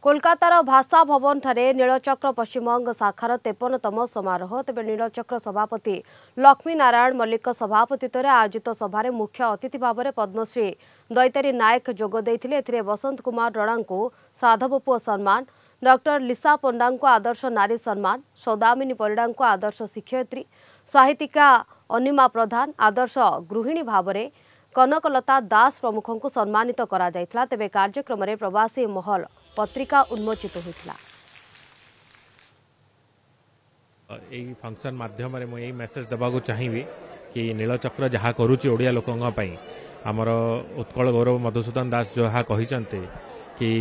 कोलकातार भाषा भवन ठारे नीलचक्र पश्चिमबंग शाखार 53तम समारोह तेज नीलचक्र सभापति लक्ष्मी नारायण मल्लिक सभापतित्व में आयोजित सभार मुख्य अतिथि भाव में पद्मश्री दैतारी नायक जोगदे वसंत कुमार रणा को साधव पुओ सम्मान, डॉक्टर लिसा पंडा को आदर्श नारी सम्मान, सौदामिनी परिडा को आदर्श शिक्षयित्री, साहित्यिका अनिमा प्रधान आदर्श गृहिणी भाव में कनकलता दास प्रमुख को सम्मानित करा जायथिला। तेबे कार्यक्रम में प्रवासी महल पत्रिका उन्मोचित होता। यही फंक्शन माध्यम मुझे मेसेज देवाक चाहिए कि नीलचक्र जहाँ करुच्ची ओडिया लोकों आमर उत्कल गौरव मधुसूदन दास जहाँ कहते कि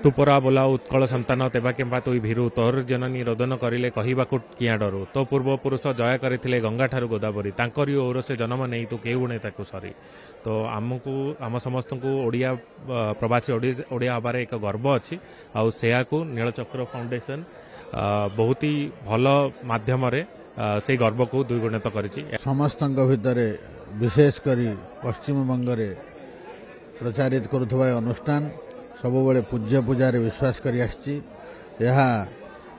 तू परा बोला उत्कल संतान तेबा केम्बा तुई भीरु तोर जननी रोदन करिले कहिबाकु किया डरू तो पूर्वपुरुष जय करथिले गंगा ठारू गोदावरी तांकरी ओर से जन्म नहीं तू केउ गुणे ताकु सरी। तो आमको आम समस्त को ओडिया प्रवासी ओडिया हबार एक गर्व अच्छी आउ सेया को नीलचक्र फाउंडेशन बहुत ही भल माध्यम से गर्व को द्विगुणित करिछि। समस्त भितर विशेष करी पश्चिम बंग रे प्रचारित करुवा अनुष्ठान सबुबले पूज्य पूजार विश्वास करी आछि। यह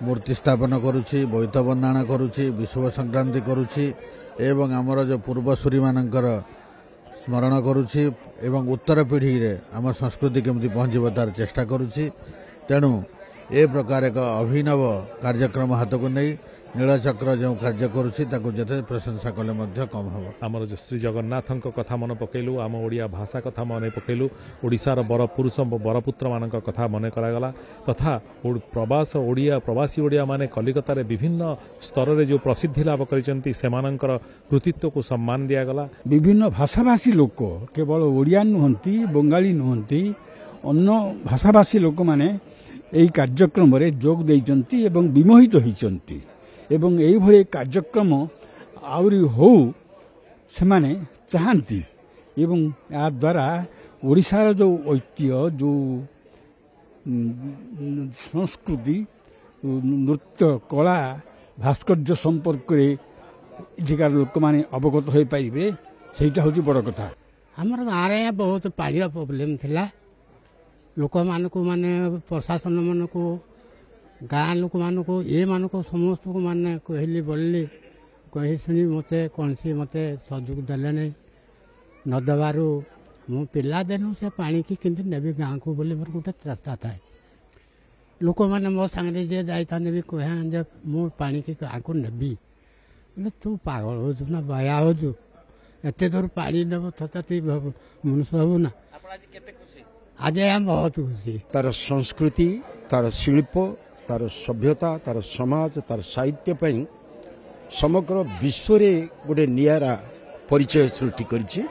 मूर्ति स्थापन करुछि, बोईत बंदाण करुछि, विश्व संक्रांति करुछि एवं आमर जो पूर्वसूरी मानकर स्मरण करुछि एवं उत्तर पीढ़ी रे आम संस्कृति केमती पहुँचब तार चेष्टा करुछि। तेणु ए प्रकार एक अभिनव कार्यक्रम हाथ को नहीं नीलचक्र जो कार्य करुछि ताकु जते प्रशंसा कले मध्य कम हबो। आमर जो श्री जगन्नाथ कथा मन पकेलु, आम ओडिया भाषा कथा मन पकेलु, ओडिशार बर पुरुष बरपुत्र मान कथा मन करागला तथा प्रवास ओडिया प्रवासी ओडिया माने कलिकता रे विभिन्न स्तर रे जो प्रसिद्धि लाभ करिसेंती सेमानंकर कृतित्व को सम्मान दिया गला। विभिन्न भाषाभाषी लोक केवल ओडिया नुहंती, बंगाली नुहंती, अन्य भाषाभाषी लोक माने एही कार्यक्रम रे जोग देइचंती एवं विमोहित होइचंती एवं यही भले कार्यक्रम आउरी हो से माने चाहती एवं या द्वारा ओडिशार जो ऐतिह्य जो संस्कृति नृत्य कला भास्कर्य संपर्क इठिकार लोक माने अवगत हो पारे सेटा हूँ बड़ कथा। आमर गाँव बहुत पानी प्रोब्लेम थिला लोक मानक माने प्रशासन मानक गाँ लोक मान को ये मान को समस्त को माने कहली बोलली कही शुणी मत कौन सी मत सहयोग देले नहीं न देवारू मो पिला देनु से पानी की किंतु नेबी गाँ को बोले मोर गोटे रास्ता था लोक मैंने मो सांगे जे जाता भी कहे जे मो पानी की गाँ को नेबी बोले तू पागल हो ना बया हो एत दूर पानी नेब तथा मनुष्य हबू ना। आज हम बहुत खुशी तार संस्कृति तार शिल्प तार सभ्यता तार समाज तार साहित्य पई समग्र विश्व रे गोटे नियारा परिचय सृष्टि करिछि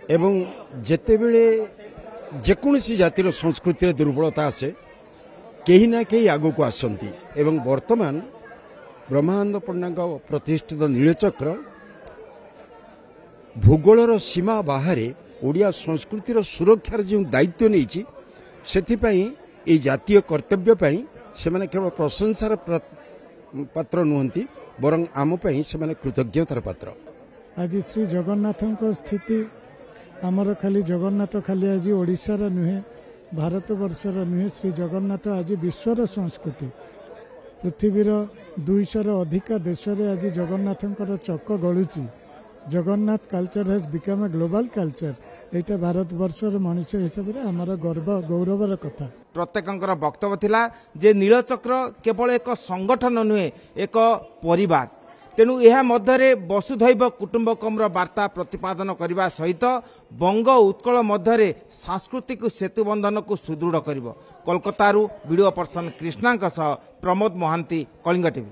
एवं जेतेबेले जेकोसी जातिर संस्कृति रे दुर्बलता आसे केही ना केही आगो को आसंती एवं वर्तमान ब्रह्मानंद पंडा प्रतिष्ठित नीलचक्र भूगोलर सीमा बाहरे ओडिया संस्कृतिर सुरक्षार जो दायित्व नहीं से जातीय कर्तव्य पई से माने केवल प्रशंसार पात्र नुहंती बरं आम से माने कृतज्ञतार पात्र। आज श्री जगन्नाथ स्थिति आमर खाली जगन्नाथ खाली आज ओडिशार नुहे भारत वर्षर नुहे श्री जगन्नाथ आज विश्वर संस्कृति पृथ्वीर 200 अधिका देश रे आज जगन्नाथंकर चक गलुची। Jagannath culture has become a global culture. एटा भारत वर्षर मनुष्य हिसाब से आमर गर्व गौरवर कथा। प्रत्येकंकर वक्तव्य थिला जे नीलचक्र केवल एक संगठन नुहे एक परिवार तेणु यह मध्य वसुधैव कुटुंबकम वार्ता प्रतिपादन करने सहित बंग उत्कल मध्य सांस्कृतिक सेतुबंधन को सुदृढ़ कर। Kolkata video person Krishna Pramod Mahanty, Kalinga TV.